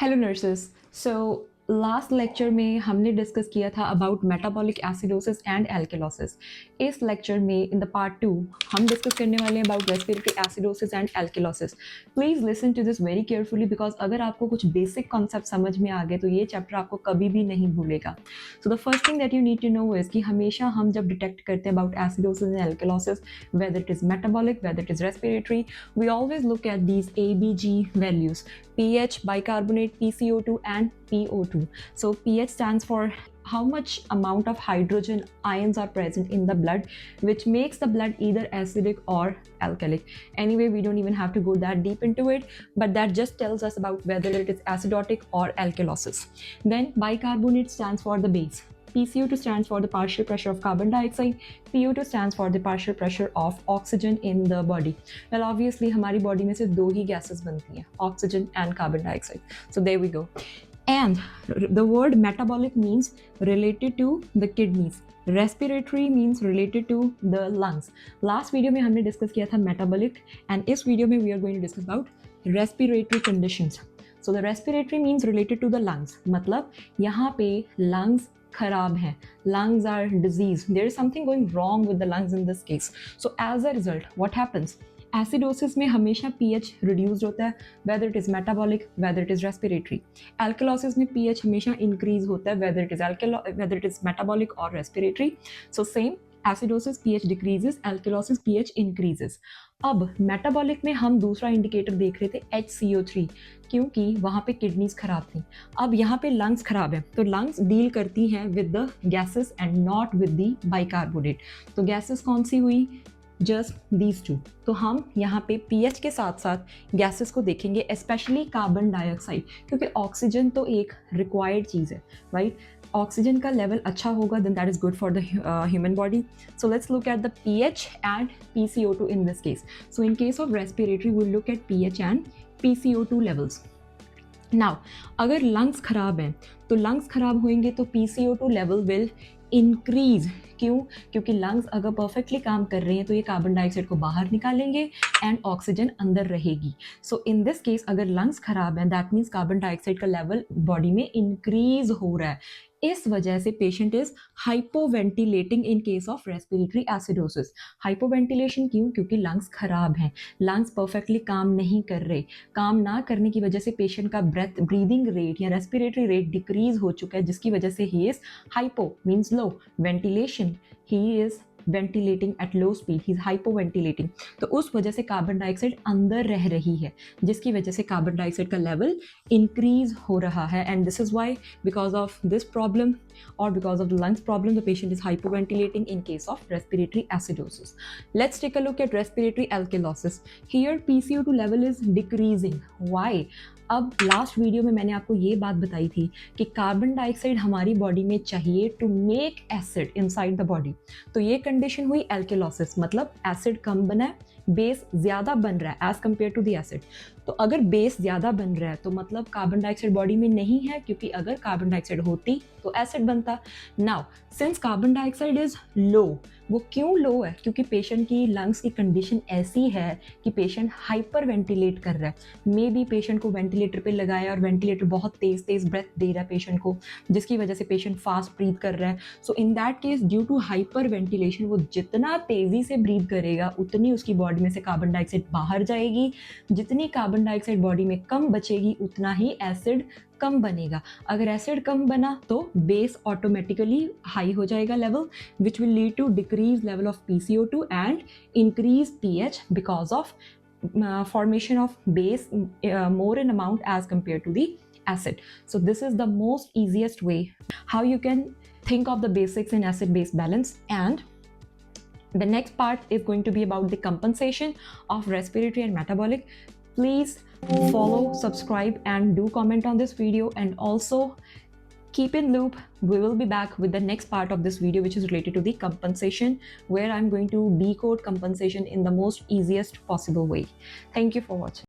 Hello nurses. So last lecture में हमने discuss किया था about metabolic acidosis and alkalosis. इस लेक्चर में इन द पार्ट 2 हम डिस्कस करने वाले हैं about respiratory acidosis and alkalosis. Please listen to this very carefully because अगर आपको कुछ बेसिक कॉन्सेप्ट समझ में आ गए तो ये चैप्टर आपको कभी भी नहीं भूलेगा। So the first thing that you need to know is कि हमेशा हम जब डिटेक्ट करते हैं about acidosis and alkalosis, whether it is metabolic, whether it is respiratory, we always look at these ABG values: pH, bicarbonate, PCO2 and PO2. So pH stands for how much amount of hydrogen ions are present in the blood, which makes the blood either acidic or alkalic. Anyway, we don't even have to go that deep into it, but that just tells us about whether it is acidotic or alkalosis. Then bicarbonate stands for the base. PCO2 stands for the partial pressure of carbon dioxide. PO2 stands for the partial pressure of oxygen in the body. Well, obviously हमारी body में से दो ही gases बनती हैं, oxygen and carbon dioxide. So there we go. And the word metabolic means related to the kidneys. Respiratory means related to the lungs. Last video में हमने discuss किया था metabolic, and इस video में we are going to discuss about respiratory conditions. So the respiratory means related to the lungs. मतलब यहाँ पे lungs खराब हैं, lungs are diseased, there is something going wrong with the lungs in this case. So as a result, what happens? Acidosis में हमेशा pH reduced होता है, whether it is metabolic, whether it is respiratory. Alkalosis में pH हमेशा increase होता है, whether it is metabolic or respiratory. So same, acidosis pH decreases, alkalosis pH increases. अब metabolic में हम दूसरा इंडिकेटर देख रहे थे HCO3, क्योंकि वहाँ पे किडनीज खराब थी. अब यहाँ पे लंग्स खराब है, तो लंग्स डील करती हैं with the gases and not with the bicarbonate. तो गैसेस कौन सी हुई? Just these two. तो हम यहाँ पे pH के साथ साथ गैसेस को देखेंगे, स्पेशली कार्बन डाइऑक्साइड, क्योंकि ऑक्सीजन तो एक रिक्वायर्ड चीज़ है, राइट? ऑक्सीजन का लेवल अच्छा होगा then that is good for the human body. So let's look at the pH and PCO2 in this case. So in case of respiratory we look at pH and PCO2 levels. Now अगर lungs खराब हैं तो lungs खराब होंगे तो PCO2 level will increase. क्यों? क्योंकि lungs अगर परफेक्टली काम कर रहे हैं तो ये कार्बन डाइऑक्साइड को बाहर निकालेंगे एंड ऑक्सीजन अंदर रहेगी. सो इन दिस केस अगर लंग्स खराब हैं दैट मीन्स कार्बन डाइऑक्साइड का लेवल बॉडी में इंक्रीज हो रहा है. इस वजह से patient is hypoventilating in case of respiratory acidosis. Hypoventilation क्यों? क्योंकि लंग्स खराब हैं, लंग्स परफेक्टली काम नहीं कर रहे. काम ना करने की वजह से पेशेंट का ब्रीदिंग रेट या रेस्पिरेटरी रेट डिक्रीज हो चुका है, जिसकी वजह से ही is hypo means low, ventilation ही is ventilating at low speed, ही इज हाइपोवेंटिलेटिंग. तो उस वजह से कार्बन डाइऑक्साइड अंदर रह रही है, जिसकी वजह से कार्बन डाइऑक्साइड का लेवल इंक्रीज हो रहा है. And this is why because of this problem or because of the lungs problem the patient is hypoventilating in case of respiratory acidosis. Let's take a look at respiratory alkalosis. Here PCO2 level is decreasing. Why? अब last video में मैंने आपको ये बात बताई थी कि carbon dioxide हमारी बॉडी में चाहिए to make acid inside the body. तो ये कंडीशन हुई एल्केलोसिस, मतलब एसिड कम बना है, बेस ज़्यादा बन रहा है as compare to the acid. तो अगर बेस ज़्यादा बन रहा है तो मतलब कार्बन डाइऑक्साइड बॉडी में नहीं है, क्योंकि अगर कार्बन डाइऑक्साइड होती तो एसिड बनता. Now since carbon dioxide is low, वो क्यों लो है? क्योंकि पेशेंट की लंग्स की कंडीशन ऐसी है कि पेशेंट हाइपर वेंटिलेट कर रहा है. मे बी पेशेंट को वेंटिलेटर पे लगाया और वेंटिलेटर बहुत तेज तेज ब्रेथ दे रहा है पेशेंट को, जिसकी वजह से पेशेंट फास्ट ब्रीथ कर रहा है. So in that case due to hyper ventilation वो जितना तेज़ी से ब्रीथ करेगा उतनी उसकी बॉडी में से कार्बन डाइऑक्साइड बाहर जाएगी. जितनी कार्बन डाइऑक्साइड बॉडी में कम बचेगी उतना ही एसिड कम बनेगा. अगर एसिड कम बना तो बेस ऑटोमेटिकली हाई हो जाएगा level, which will lead to decrease level of PCO2 and increase pH because of formation of base more in amount as compared to the acid. So this is the most easiest way how you can think of the basics in acid base balance. And the next part is going to be about the compensation of respiratory and metabolic. Please follow, subscribe and do comment on this video, and also keep in loop. We will be back with the next part of this video which is related to the compensation, where I'm going to decode compensation in the most easiest possible way. Thank you for watching.